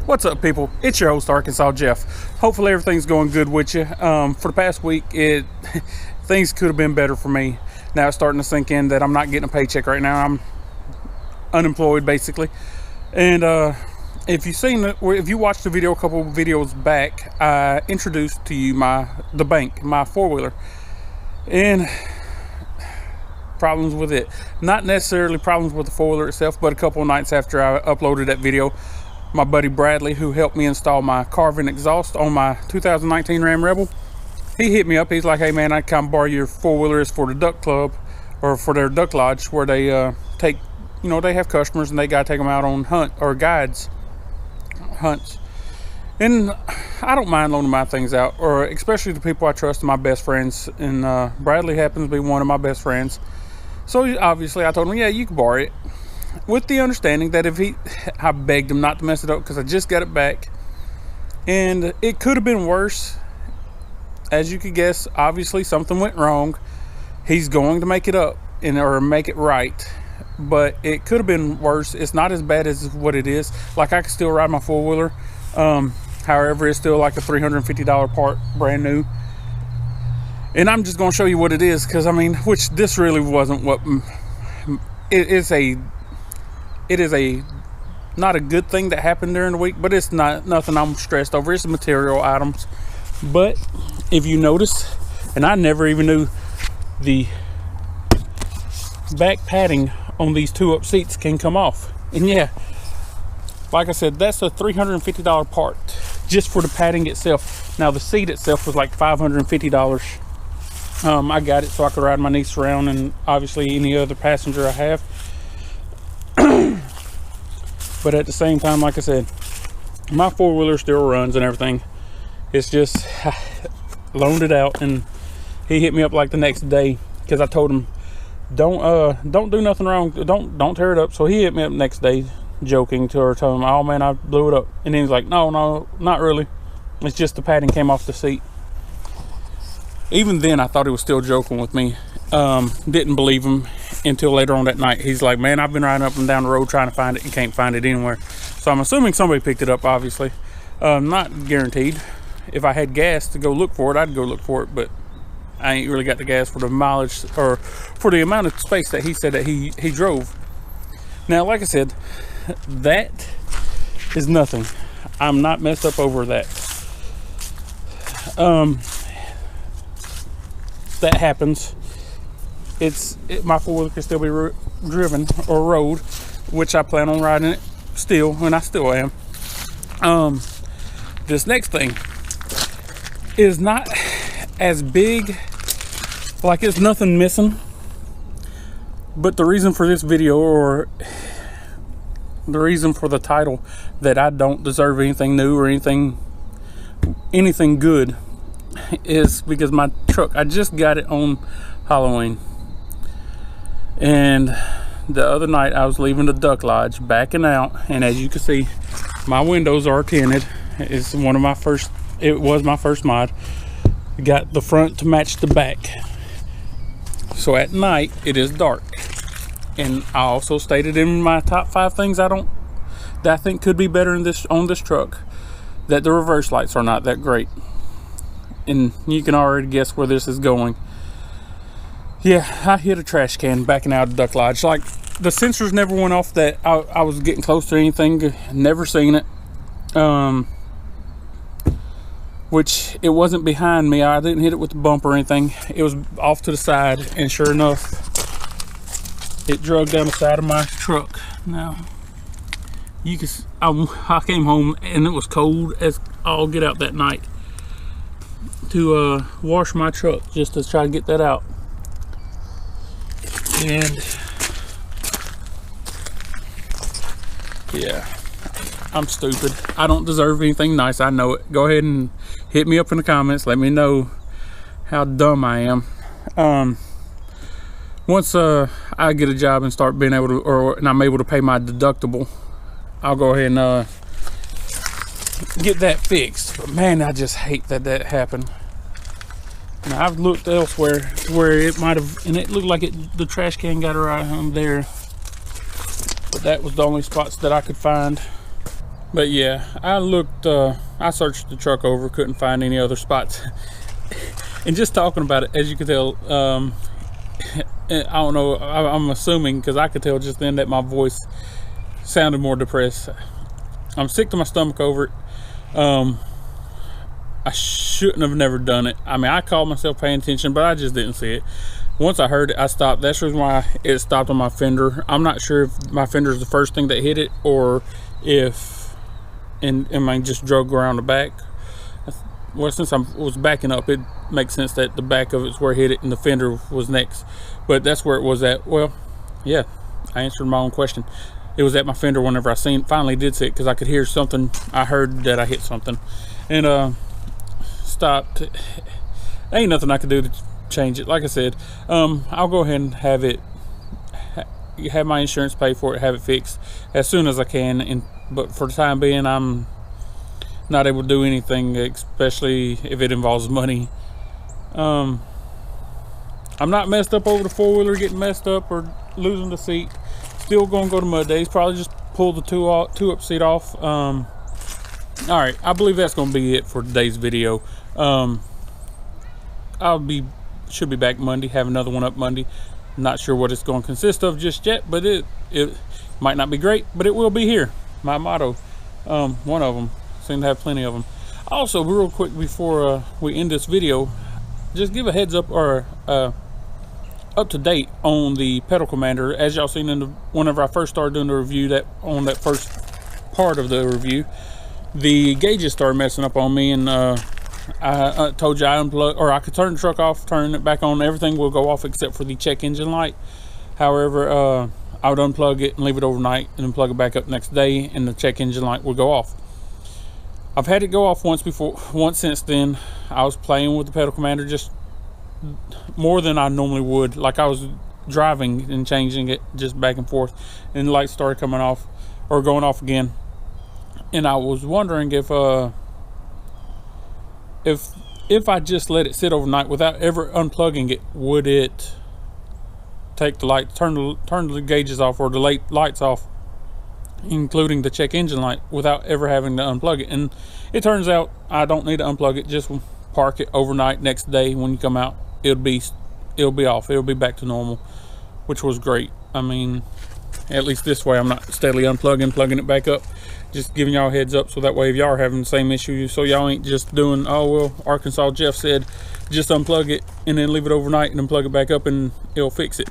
What's up, people? It's your host, Arkansas Jeff. Hopefully everything's going good with you. For the past week, things could have been better for me. Now it's starting to sink in that I'm not getting a paycheck right now. I'm unemployed, basically. And if you watched the video a couple of videos back, I introduced to you the bank, my four-wheeler, and problems with it. Not necessarily problems with the four-wheeler itself, but a couple of nights after I uploaded that video, my buddy Bradley, who helped me install my carving exhaust on my 2019 Ram Rebel, he hit me up. He's like, hey man, I can borrow your four-wheelers for the duck club, or for their duck lodge, where they take, they have customers and they gotta take them out on hunts. And I don't mind loaning my things out, or especially the people I trust, my best friends, and Bradley happens to be one of my best friends. So obviously I told him, yeah, you can borrow it, with the understanding that I begged him not to mess it up, because I just got it back and it could have been worse. As you could guess, obviously something went wrong. He's going to make it up or make it right, but it could have been worse. It's not as bad as what it is. Like, I can still ride my four-wheeler. However, it's still like a $350 part, brand new. And I'm just going to show you what it is, because which this really wasn't what it is not a good thing that happened during the week, but it's nothing I'm stressed over. It's material items. But if you notice, and I never even knew, the back padding on these two up seats can come off. And yeah, like I said, that's a $350 part just for the padding itself. Now the seat itself was like $550. I got it so I could ride my niece around, and obviously any other passenger I have. But at the same time, like I said, my four-wheeler still runs and everything. It's just, I loaned it out, and he hit me up like the next day, because I told him, don't do nothing wrong, don't tear it up. So he hit me up next day, joking to her, telling him, oh man, I blew it up. And then he's like, no, not really, it's just the padding came off the seat. Even then I thought he was still joking with me. Didn't believe him until later on that night. He's like, man, I've been riding up and down the road trying to find it and can't find it anywhere. So I'm assuming somebody picked it up, obviously. Not guaranteed. If I had gas to go look for it, I'd go look for it, but I ain't really got the gas for the mileage, or for the amount of space that he said that he drove. Now, like I said, that is nothing. I'm not messed up over that. That happens. My four-wheeler can still be driven or rode, which I plan on riding it still, and I still am. This next thing is not as big, like it's nothing missing, but the reason for this video, or the reason for the title, that I don't deserve anything new or anything good, is because my truck, I just got it on Halloween, and the other night I was leaving the duck lodge, backing out, and as you can see, my windows are tinted. It's it was my first mod. Got the front to match the back, so at night it is dark. And I also stated in my top 5 things that I think could be better on this truck, that the reverse lights are not that great. And you can already guess where this is going. Yeah, I hit a trash can backing out of Duck Lodge. Like, the sensors never went off that I was getting close to anything. Never seen it. Which, it wasn't behind me. I didn't hit it with the bump or anything. It was off to the side, and sure enough, it drug down the side of my truck. Now, you can. I came home and it was cold as all get out that night to wash my truck, just to try to get that out. And yeah, I'm stupid. I don't deserve anything nice, I know it. Go ahead and hit me up in the comments, let me know how dumb I am. Once I get a job and start being able to, and I'm able to pay my deductible, I'll go ahead and get that fixed. But man, I just hate that happened. Now, I've looked elsewhere where it might have, and it looked like the trash can got right on there, but that was the only spots that I could find. But yeah, I searched the truck over, couldn't find any other spots. And just talking about it, as you can tell, I don't know, I'm assuming, because I could tell just then that my voice sounded more depressed. I'm sick to my stomach over it. I shouldn't have never done it. I mean, I called myself paying attention, but I just didn't see it. Once I heard it, I stopped. That's the reason why it stopped on my fender. I'm not sure if my fender is the first thing that hit it, or if I just drug around the back. Well, since I was backing up, it makes sense that the back of it's where it hit it and the fender was next. But that's where it was at. Well, yeah, I answered my own question. It was at my fender whenever I finally did see it, because I could hear something. I heard that I hit something, and stopped. Ain't nothing I could do to change it. Like I said, I'll go ahead and have my insurance pay for it, have it fixed as soon as I can. But for the time being, I'm not able to do anything, especially if it involves money. I'm not messed up over the four-wheeler getting messed up or losing the seat. Still gonna go to Mud Days, probably just pull the two-up seat off. All right, I believe that's gonna be it for today's video. Should be back Monday, have another one up Monday. Not sure what it's going to consist of just yet, but it might not be great, but it will be here. My motto, one of them. Seem to have plenty of them. Also, real quick before we end this video, just give a heads up or up to date on the pedal commander. As y'all seen whenever I first started doing the review, that on that first part of the review, the gauges started messing up on me, and I told you I unplugged, or I could turn the truck off, turn it back on, everything will go off except for the check engine light. However, I would unplug it and leave it overnight, and then plug it back up next day, and the check engine light will go off. I've had it go off once since then. I was playing with the pedal commander just more than I normally would. Like I was driving and changing it just back and forth, and the lights started coming off or going off again. And I was wondering if I just let it sit overnight without ever unplugging it, would it take the light, turn the gauges off, or the lights off, including the check engine light, without ever having to unplug it? And it turns out I don't need to unplug it. Just park it overnight. Next day when you come out, it'll be off. It'll be back to normal, which was great. I mean, at least this way I'm not steadily unplugging, plugging it back up. Just giving y'all a heads up, so that way if y'all are having the same issue, so y'all ain't just doing, oh well, Arkansas Jeff said just unplug it and then leave it overnight and then plug it back up and it'll fix it.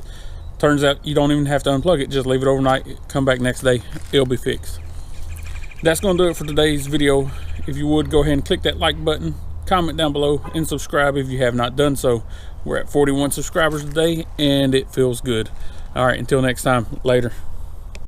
Turns out you don't even have to unplug it, just leave it overnight, come back next day, it'll be fixed. That's gonna do it for today's video. If you would, go ahead and click that like button, comment down below, and subscribe if you have not done so. We're at 41 subscribers today, and it feels good. All right, until next time, later.